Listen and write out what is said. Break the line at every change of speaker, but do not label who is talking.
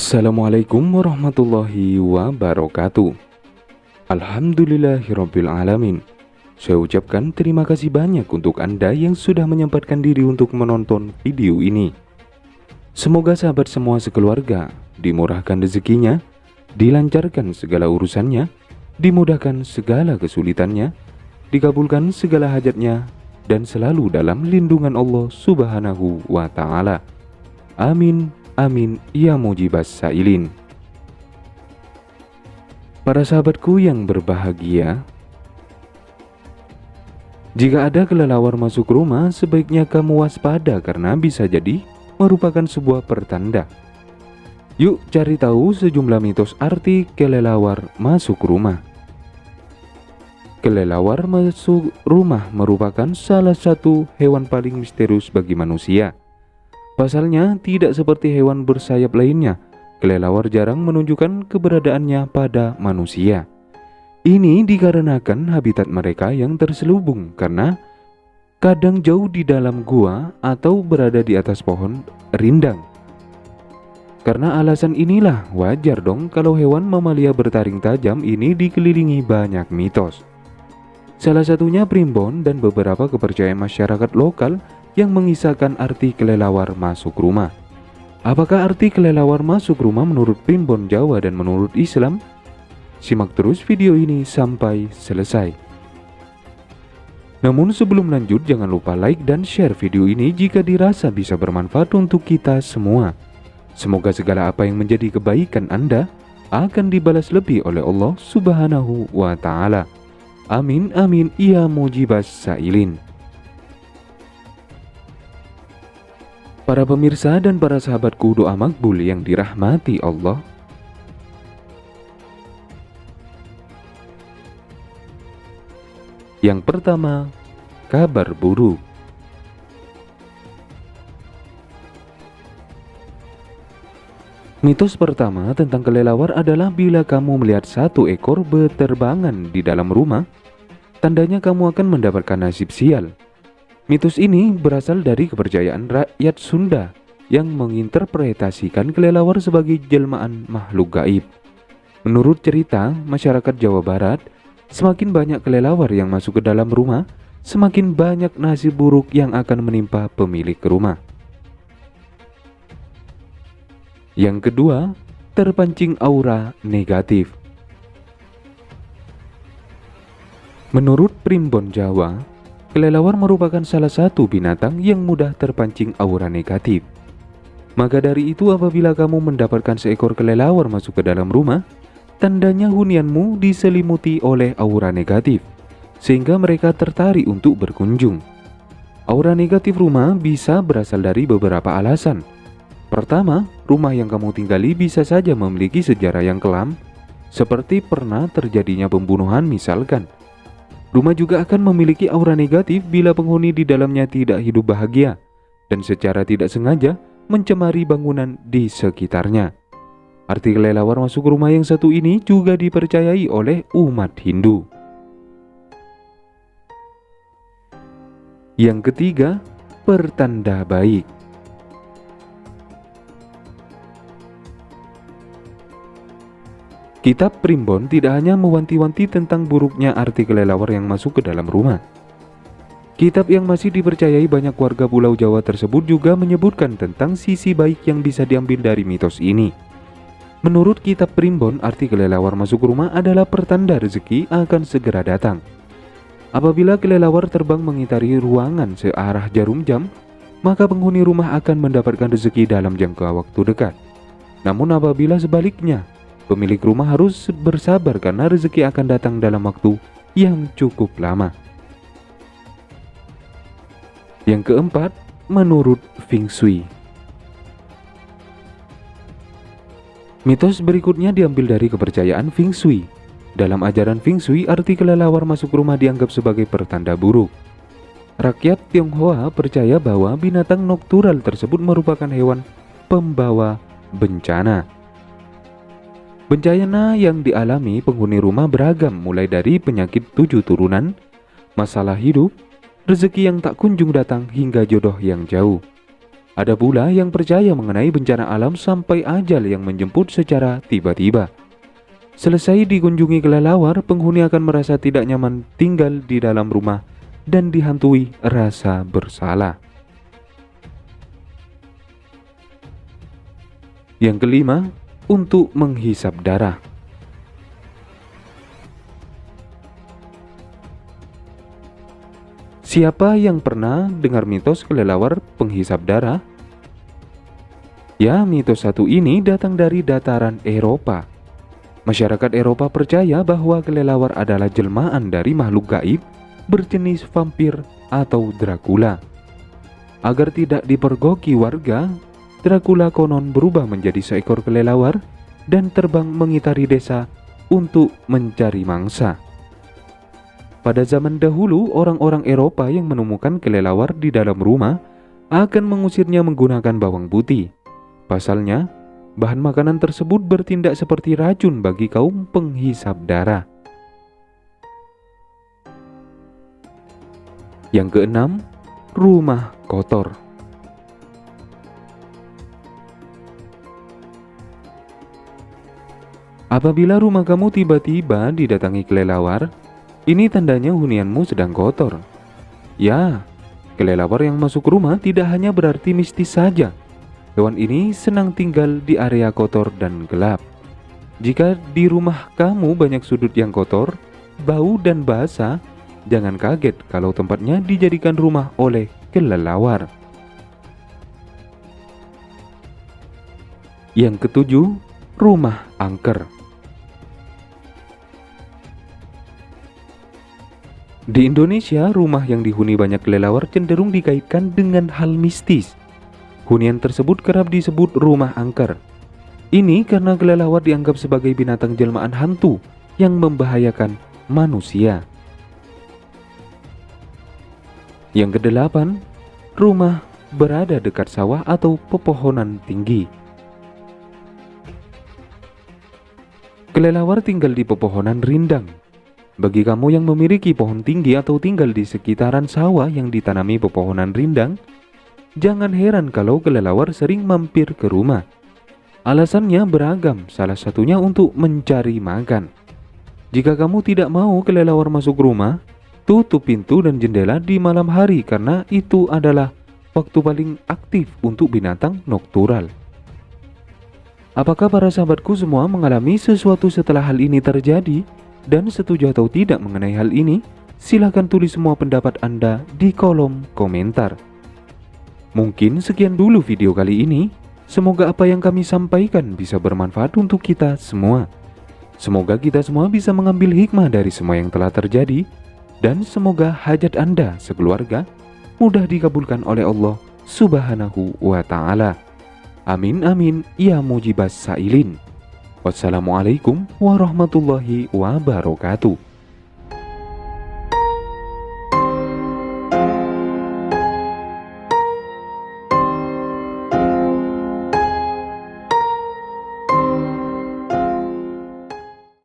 Assalamualaikum warahmatullahi wabarakatuh. Alhamdulillahirabbil alamin. Saya ucapkan terima kasih banyak untuk Anda yang sudah menyempatkan diri untuk menonton video ini. Semoga sahabat semua sekeluarga dimurahkan rezekinya, dilancarkan segala urusannya, dimudahkan segala kesulitannya, dikabulkan segala hajatnya, dan selalu dalam lindungan Allah Subhanahu wa Ta'ala. Amin. Amin ya mujibas sailin. Para sahabatku yang berbahagia, jika ada kelelawar masuk rumah, sebaiknya kamu waspada karena bisa jadi merupakan sebuah pertanda. Yuk cari tahu sejumlah mitos arti kelelawar masuk rumah. Kelelawar masuk rumah merupakan salah satu hewan paling misterius bagi manusia. Pasalnya, tidak seperti hewan bersayap lainnya, kelelawar jarang menunjukkan keberadaannya pada manusia. Ini dikarenakan habitat mereka yang terselubung karena kadang jauh di dalam gua atau berada di atas pohon rindang. Karena alasan inilah wajar dong kalau hewan mamalia bertaring tajam ini dikelilingi banyak mitos. Salah satunya primbon dan beberapa kepercayaan masyarakat lokal yang mengisahkan arti kelelawar masuk rumah. Apakah arti kelelawar masuk rumah menurut primbon Jawa dan menurut Islam? Simak terus video ini sampai selesai. Namun sebelum lanjut, jangan lupa like dan share video ini jika dirasa bisa bermanfaat untuk kita semua. Semoga segala apa yang menjadi kebaikan Anda akan dibalas lebih oleh Allah Subhanahu wa Ta'ala. Amin amin ya mujibas sailin. Para pemirsa dan para sahabatku doa makbul yang dirahmati Allah. Yang pertama, kabar buruk. Mitos pertama tentang kelelawar adalah bila kamu melihat satu ekor berterbangan di dalam rumah, tandanya kamu akan mendapatkan nasib sial. Mitos ini berasal dari kepercayaan rakyat Sunda yang menginterpretasikan kelelawar sebagai jelmaan makhluk gaib. Menurut cerita masyarakat Jawa Barat, semakin banyak kelelawar yang masuk ke dalam rumah, semakin banyak nasib buruk yang akan menimpa pemilik rumah. Yang kedua, terpancing aura negatif. Menurut primbon Jawa, kelelawar merupakan salah satu binatang yang mudah terpancing aura negatif. Maka dari itu apabila kamu mendapatkan seekor kelelawar masuk ke dalam rumah, tandanya hunianmu diselimuti oleh aura negatif, sehingga mereka tertarik untuk berkunjung. Aura negatif rumah bisa berasal dari beberapa alasan. Pertama, rumah yang kamu tinggali bisa saja memiliki sejarah yang kelam, seperti pernah terjadinya pembunuhan misalkan. Rumah juga akan memiliki aura negatif bila penghuni di dalamnya tidak hidup bahagia dan secara tidak sengaja mencemari bangunan di sekitarnya. Arti kelelawar masuk rumah yang satu ini juga dipercayai oleh umat Hindu. Yang ketiga, pertanda baik. Kitab primbon tidak hanya mewanti-wanti tentang buruknya arti kelelawar yang masuk ke dalam rumah. Kitab yang masih dipercayai banyak warga Pulau Jawa tersebut juga menyebutkan tentang sisi baik yang bisa diambil dari mitos ini. Menurut kitab primbon, arti kelelawar masuk rumah adalah pertanda rezeki akan segera datang. Apabila kelelawar terbang mengitari ruangan searah jarum jam, maka penghuni rumah akan mendapatkan rezeki dalam jangka waktu dekat. Namun apabila sebaliknya, pemilik rumah harus bersabar karena rezeki akan datang dalam waktu yang cukup lama. Yang keempat, menurut Feng Shui. Mitos berikutnya diambil dari kepercayaan Feng Shui. Dalam ajaran Feng Shui, arti kelelawar masuk rumah dianggap sebagai pertanda buruk. Rakyat Tionghoa percaya bahwa binatang noktural tersebut merupakan hewan pembawa bencana. Bencana yang dialami penghuni rumah beragam, mulai dari penyakit 7 turunan, masalah hidup, rezeki yang tak kunjung datang, hingga jodoh yang jauh. Ada pula yang percaya mengenai bencana alam sampai ajal yang menjemput secara tiba-tiba. Selesai dikunjungi kelelawar, penghuni akan merasa tidak nyaman tinggal di dalam rumah dan dihantui rasa bersalah. Yang kelima, untuk menghisap darah. Siapa yang pernah dengar mitos kelelawar penghisap darah? Ya, mitos satu ini datang dari dataran Eropa. Masyarakat Eropa percaya bahwa kelelawar adalah jelmaan dari makhluk gaib berjenis vampir atau Dracula. Agar tidak dipergoki warga, Dracula konon berubah menjadi seekor kelelawar dan terbang mengitari desa untuk mencari mangsa. Pada zaman dahulu, orang-orang Eropa yang menemukan kelelawar di dalam rumah akan mengusirnya menggunakan bawang putih. Pasalnya, bahan makanan tersebut bertindak seperti racun bagi kaum penghisap darah. Yang keenam, rumah kotor. Apabila rumah kamu tiba-tiba didatangi kelelawar, ini tandanya hunianmu sedang kotor. Ya, kelelawar yang masuk rumah tidak hanya berarti mistis saja. Hewan ini senang tinggal di area kotor dan gelap. Jika di rumah kamu banyak sudut yang kotor, bau dan basah, jangan kaget kalau tempatnya dijadikan rumah oleh kelelawar. Yang ketujuh, rumah angker. Di Indonesia, rumah yang dihuni banyak kelelawar cenderung dikaitkan dengan hal mistis. Hunian tersebut kerap disebut rumah angker. Ini karena kelelawar dianggap sebagai binatang jelmaan hantu yang membahayakan manusia. Yang kedelapan, rumah berada dekat sawah atau pepohonan tinggi. Kelelawar tinggal di pepohonan rindang. Bagi kamu yang memiliki pohon tinggi atau tinggal di sekitaran sawah yang ditanami pepohonan rindang, jangan heran kalau kelelawar sering mampir ke rumah. Alasannya beragam, salah satunya untuk mencari makan. Jika kamu tidak mau kelelawar masuk rumah, tutup pintu dan jendela di malam hari karena itu adalah waktu paling aktif untuk binatang noktural. Apakah para sahabatku semua mengalami sesuatu setelah hal ini terjadi? Dan setuju atau tidak mengenai hal ini? Silahkan tulis semua pendapat Anda di kolom komentar. Mungkin sekian dulu video kali ini. Semoga apa yang kami sampaikan bisa bermanfaat untuk kita semua. Semoga kita semua bisa mengambil hikmah dari semua yang telah terjadi. Dan semoga hajat Anda sekeluarga mudah dikabulkan oleh Allah Subhanahu wa ta'ala. Amin amin ya mujibas sailin. Wassalamualaikum warahmatullahi wabarakatuh.